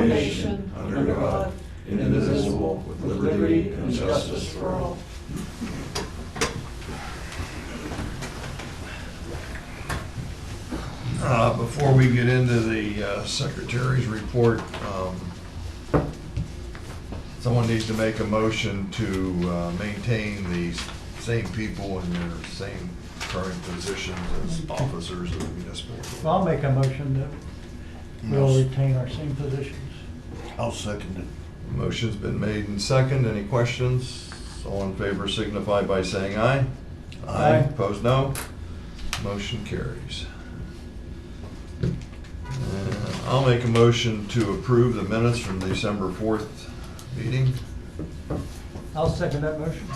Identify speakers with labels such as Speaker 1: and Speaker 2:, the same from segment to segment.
Speaker 1: one nation, under God, indivisible, with liberty and justice for all.
Speaker 2: Before we get into the Secretary's report, someone needs to make a motion to maintain the same people in their same current positions as officers of the municipal.
Speaker 3: Well, I'll make a motion that we'll retain our same positions.
Speaker 4: I'll second it.
Speaker 2: Motion's been made and second. Any questions? All in favor signify by saying aye.
Speaker 3: Aye.
Speaker 2: Opposed, no. Motion carries. I'll make a motion to approve the minutes from December 4th meeting.
Speaker 3: I'll second that motion.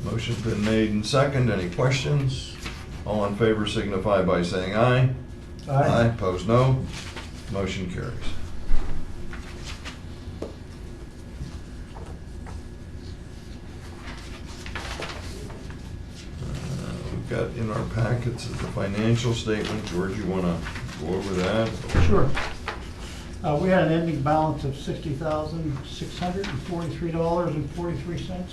Speaker 2: Motion's been made and second. Any questions? All in favor signify by saying aye.
Speaker 3: Aye.
Speaker 2: Opposed, no. Motion carries. We've got in our packets is the financial statement. George, you want to go over that?
Speaker 3: Sure. We had an ending balance of $60,643.43.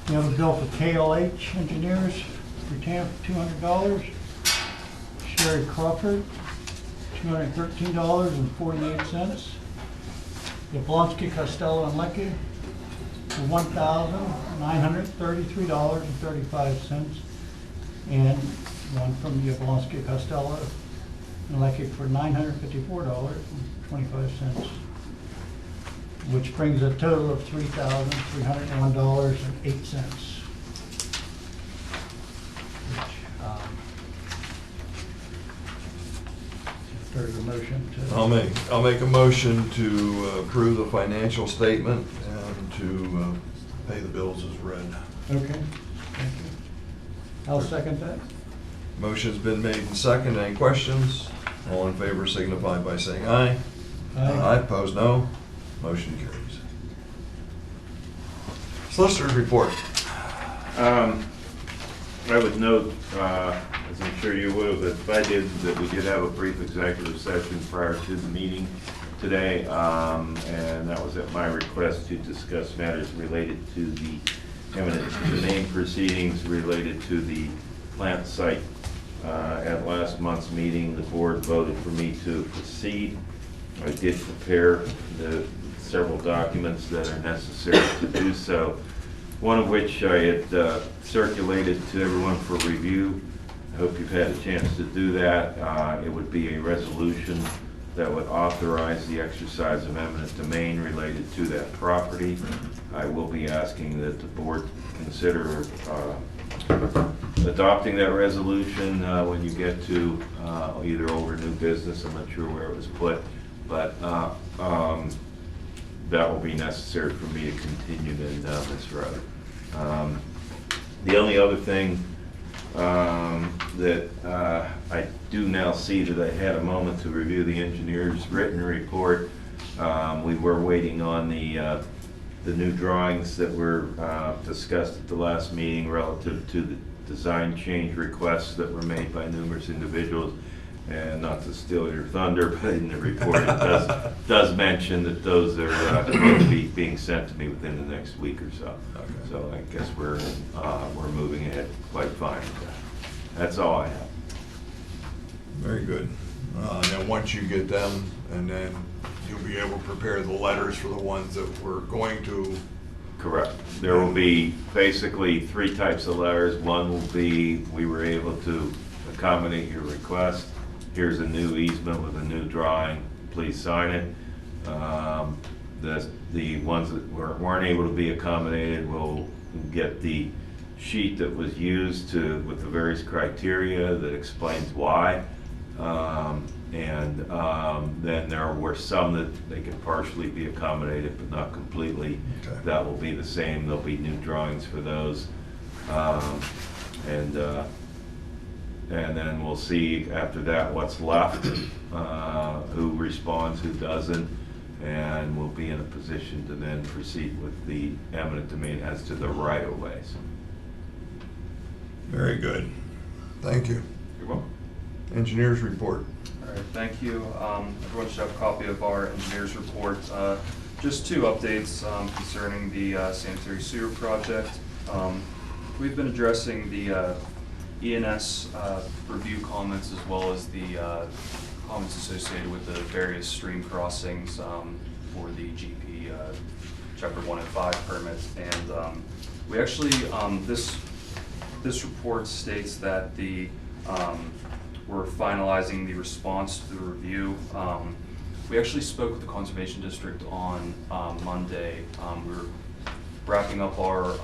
Speaker 3: We have a bill for KLH Engineers, retained for $200. Sherry Crawford, $213.48. Yablonsky, Costello, and Leckie for $1,933.35. And one from Yablonsky, Costello, and Leckie for $954.25, which brings a total of $3,301.08. There's a motion to.
Speaker 2: I'll make a motion to approve the financial statement and to pay the bills as read.
Speaker 3: Okay, thank you. I'll second that.
Speaker 2: Motion's been made and second. Any questions? All in favor signify by saying aye.
Speaker 3: Aye.
Speaker 2: Opposed, no. Motion carries. Solicitor's report.
Speaker 5: I would note, as I'm sure you would have, if I did, that we did have a brief executive session prior to the meeting today, and that was at my request to discuss matters related to the eminent domain proceedings related to the plant site. At last month's meeting, the board voted for me to proceed. I did prepare the several documents that are necessary to do so, one of which I had circulated to everyone for review. I hope you've had a chance to do that. It would be a resolution that would authorize the exercise of eminent domain related to that property. I will be asking that the board consider adopting that resolution when you get to either over new business. I'm not sure where it was put, but that will be necessary for me to continue then down this road. The only other thing that I do now see that I had a moment to review the engineer's written report. We were waiting on the new drawings that were discussed at the last meeting relative to the design change requests that were made by numerous individuals. And not to steal your thunder, but in the report it does mention that those are going to be being sent to me within the next week or so.
Speaker 2: Okay.
Speaker 5: So I guess we're moving ahead quite fine with that. That's all I have.
Speaker 2: Very good. Now, once you get them, and then you'll be able to prepare the letters for the ones that we're going to.
Speaker 5: Correct. There will be basically three types of letters. One will be, we were able to accommodate your request. Here's a new easement with a new drawing. Please sign it. The ones that weren't able to be accommodated will get the sheet that was used with the various criteria that explains why. Then there were some that they could partially be accommodated, but not completely.
Speaker 2: Okay.
Speaker 5: That will be the same. There'll be new drawings for those. And then we'll see after that what's left, who responds, who doesn't, and we'll be in a position to then proceed with the eminent domain as to the right-of-ways.
Speaker 2: Very good. Thank you.
Speaker 5: You're welcome.
Speaker 2: Engineers report.
Speaker 6: All right, thank you. Everyone should have a copy of our engineer's report. Just two updates concerning the sanitary sewer project. We've been addressing the ENS review comments as well as the comments associated with the various stream crossings for the GP Chapter 1 and 5 permits. And we actually, this report states that we're finalizing the response to the review. We actually spoke with the Conservation District on Monday. We were wrapping up our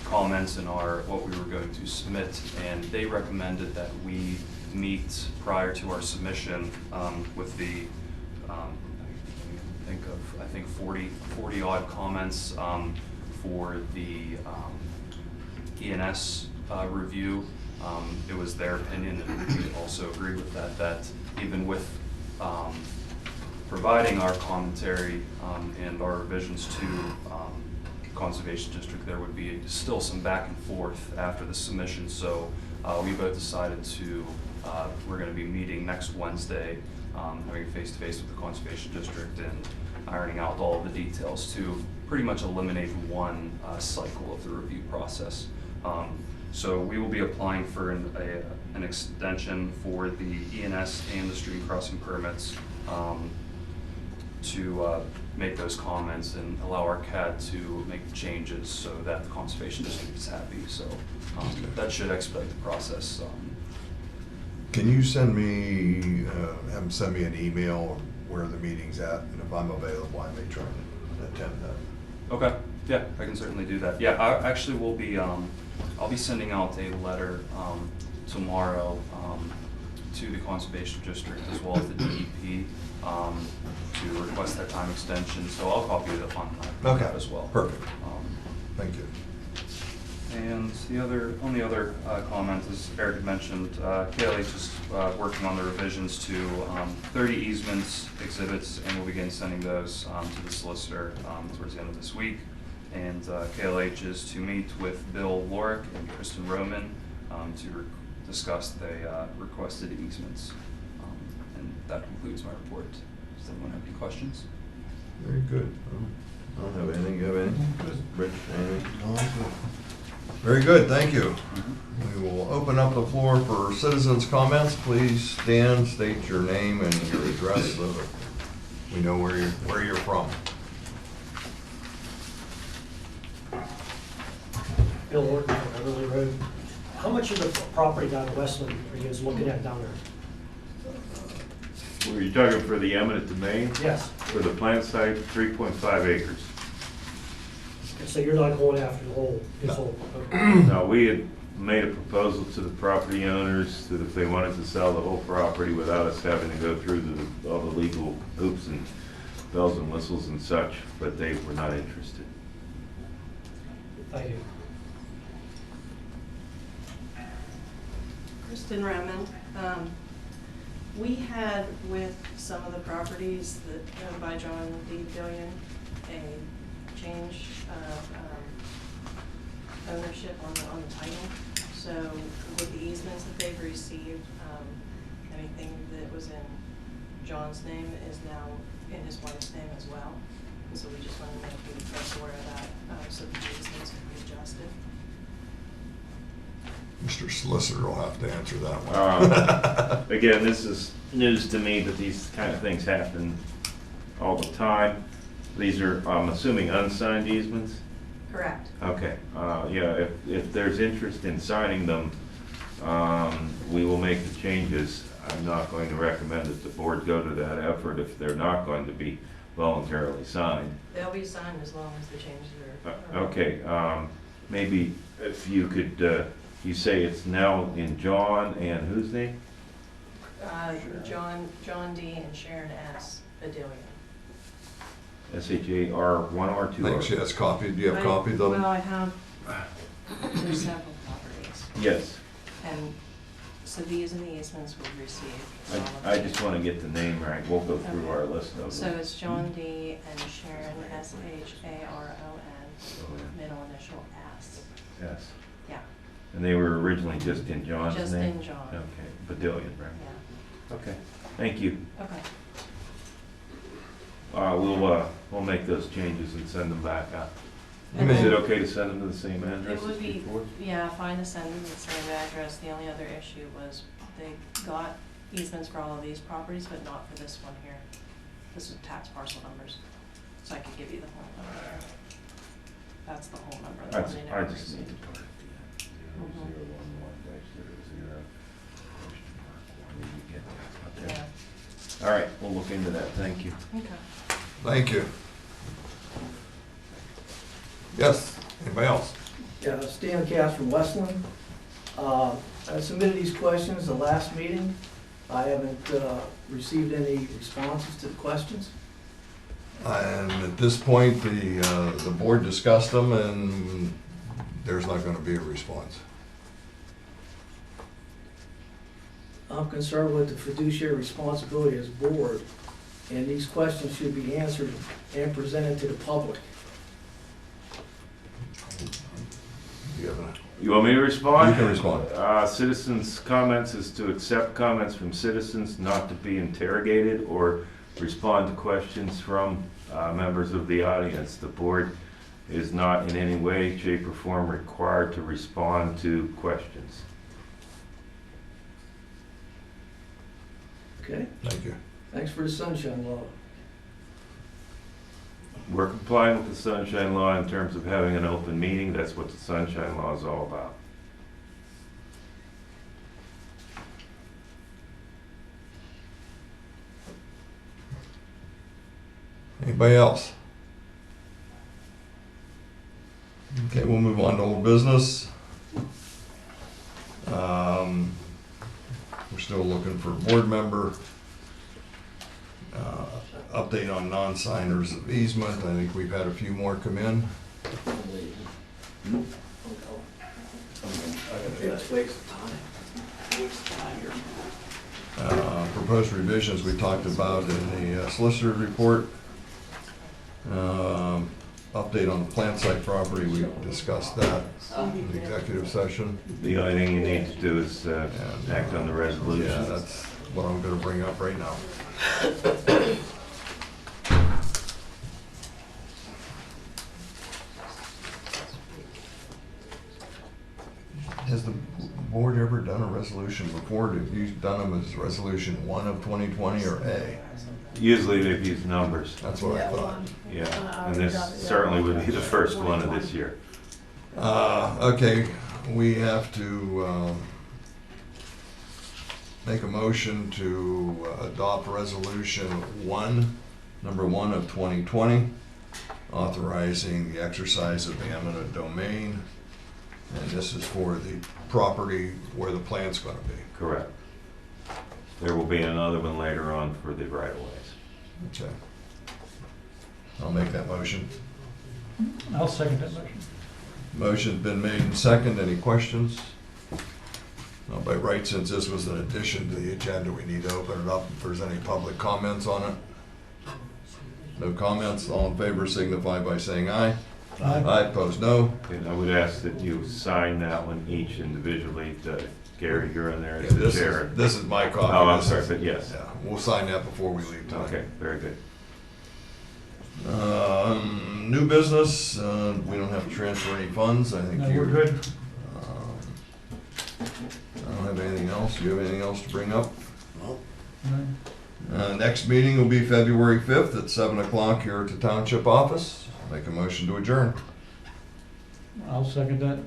Speaker 6: comments and what we were going to submit, and they recommended that we meet prior to our submission with the I think 40 odd comments for the ENS review. It was their opinion, and we also agree with that even with providing our commentary and our revisions to Conservation District, there would be still some back and forth after the submission. So we both decided to, we're going to be meeting next Wednesday, having a face-to-face with the Conservation District and ironing out all of the details to pretty much eliminate one cycle of the review process. So we will be applying for an extension for the ENS and the stream crossing permits to make those comments and allow our CAD to make the changes so that the Conservation District is happy. So that should expedite the process.
Speaker 2: Can you send me, have them send me an email where the meeting's at, and if I'm available, I may try and attend that.
Speaker 6: Okay, yeah, I can certainly do that. Yeah, I actually will be, I'll be sending out a letter tomorrow to the Conservation District as well as the DEP to request that time extension. So I'll copy it on that as well.
Speaker 2: Perfect. Thank you.
Speaker 6: And the only other comment, as Eric had mentioned, KLH is working on the revisions to 30 easements, exhibits, and we'll begin sending those to the solicitor towards the end of this week. And KLH is to meet with Bill Lorick and Kristen Roman to discuss the requested easements. And that concludes my report. Does anyone have any questions?
Speaker 2: Very good. I don't have anything. You have anything? Rich, anything?
Speaker 4: No, I'm good.
Speaker 2: Very good, thank you. We will open up the floor for citizens' comments. Please stand, state your name and your address so that we know where you're from.
Speaker 7: Bill Horton on Everly Road. How much of the property down in Westland are you guys looking at down there?
Speaker 5: Were you talking for the eminent domain?
Speaker 7: Yes.
Speaker 5: For the plant site, 3.5 acres.
Speaker 7: So you're not going after the whole, this whole?
Speaker 5: Now, we had made a proposal to the property owners that if they wanted to sell the whole property without us having to go through all the legal hoops and bells and whistles and such, but they were not interested.
Speaker 7: Thank you.
Speaker 8: Kristen Roman. We had with some of the properties that owned by John D. Billion a change of ownership on the title. So with the easements that they've received, anything that was in John's name is now in his wife's name as well. And so we just want to make you press aware of that so the easements can be adjusted.
Speaker 2: Mr. Solicitor will have to answer that one.
Speaker 5: Again, this is news to me that these kind of things happen all the time. These are, I'm assuming, unsigned easements?
Speaker 8: Correct.
Speaker 5: Okay, yeah, if there's interest in signing them, we will make the changes. I'm not going to recommend that the board go to that effort if they're not going to be voluntarily signed.
Speaker 8: They'll be signed as long as the changes are.
Speaker 5: Okay, maybe if you could, you say it's now in John and whose name?
Speaker 8: John D. and Sharon S. Badillion.
Speaker 5: S-H-A-R-1 or 2 R?
Speaker 2: Thanks, yes, copy, do you have copies of them?
Speaker 8: Well, I have, there's several properties.
Speaker 5: Yes.
Speaker 8: And so these are the easements we've received.
Speaker 5: I just want to get the name right. We'll go through our list of them.
Speaker 8: So it's John D. and Sharon, S-H-A-R-O-N, middle initial S.
Speaker 5: Yes.
Speaker 8: Yeah.
Speaker 5: And they were originally just in John's
Speaker 8: Just
Speaker 5: name?
Speaker 8: in John.
Speaker 5: Okay, Badillion, right?
Speaker 8: Yeah,
Speaker 5: Okay, thank you.
Speaker 8: okay.
Speaker 5: We'll make those changes and send them back out.
Speaker 8: And
Speaker 5: Is it
Speaker 8: then-
Speaker 5: okay to send them to the same address
Speaker 8: It would
Speaker 5: as
Speaker 8: be,
Speaker 5: before?
Speaker 8: yeah, fine to send them the same address. The only other issue was they got easements for all of these properties, but not for this one here. This is tax parcel numbers, so I could give you the whole number there. That's the whole number. the one they
Speaker 5: I
Speaker 8: never
Speaker 5: just need
Speaker 8: received.
Speaker 5: to correct the 0011-00 question mark 1. Okay.
Speaker 8: Yeah,
Speaker 5: All right, we'll look into that, thank you.
Speaker 8: okay.
Speaker 2: Thank you. Yes, anybody else?
Speaker 9: Yeah, Stan Cass from Westland. I submitted these questions the last meeting. I haven't received any responses to the questions.
Speaker 2: And at this point, the board discussed them, and there's not gonna be a response.
Speaker 9: I'm concerned with the fiduciary responsibility as board, and these questions should be answered and presented to the public.
Speaker 2: You have a-
Speaker 5: You want me to respond?
Speaker 2: You can respond.
Speaker 5: Citizens' comments is to accept comments from citizens, not to be interrogated or respond to questions from members of the audience. The board is not in any way, shape, or form required to respond to questions.
Speaker 9: Okay?
Speaker 2: Thank you.
Speaker 9: Thanks for the sunshine law.
Speaker 5: We're complying with the Sunshine Law in terms of having an open meeting. That's what the Sunshine Law is all about.
Speaker 2: Anybody else? Okay, we'll move on to old business. We're still looking for a board member. Update on non-signers of easement. I think we've had a few more come in.
Speaker 9: It's a waste of time.
Speaker 2: Proposed revisions we talked about in the solicitor's report. Update on the plant site property, we discussed that in the executive session.
Speaker 5: The only thing you need to do is act on the resolution.
Speaker 2: Yeah, that's what I'm gonna bring up right now. Has the board ever done a resolution before? Have you done them as resolution 1 of 2020 or A?
Speaker 5: Usually they've used numbers,
Speaker 2: That's what I thought.
Speaker 5: yeah, and this certainly would be the first one of this year.
Speaker 2: Okay, we have to make a motion to adopt resolution number 1 of 2020, authorizing the exercise of the eminent domain. And this is for the property where the plant's gonna be.
Speaker 5: Correct. There will be another one later on for the right-of-ways.
Speaker 2: Okay. I'll make that motion.
Speaker 3: I'll second that motion.
Speaker 2: Motion's been made and seconded. Any questions? Now, by right, since this was an addition to the agenda, we need to open it up if there's any public comments on it. No comments? All in favor signify by saying aye.
Speaker 3: Aye.
Speaker 2: Aye, opposed no.
Speaker 5: And I would ask that you sign that one each individually. Gary, you're in there as
Speaker 2: Yeah,
Speaker 5: the chair.
Speaker 2: This is my copy.
Speaker 5: Oh, I'm
Speaker 2: This
Speaker 5: sorry,
Speaker 2: is-
Speaker 5: but yes.
Speaker 2: Yeah, we'll sign that before we leave tonight.
Speaker 5: Okay, very good.
Speaker 2: New business, we don't have to transfer any funds, I think
Speaker 3: No,
Speaker 2: you're.
Speaker 3: we're good.
Speaker 2: I don't have anything else. Do you have anything else to bring up?
Speaker 4: No.
Speaker 3: No.
Speaker 2: Next meeting will be February 5th at 7 o'clock here at the township office. Make a motion to adjourn.
Speaker 3: I'll second that.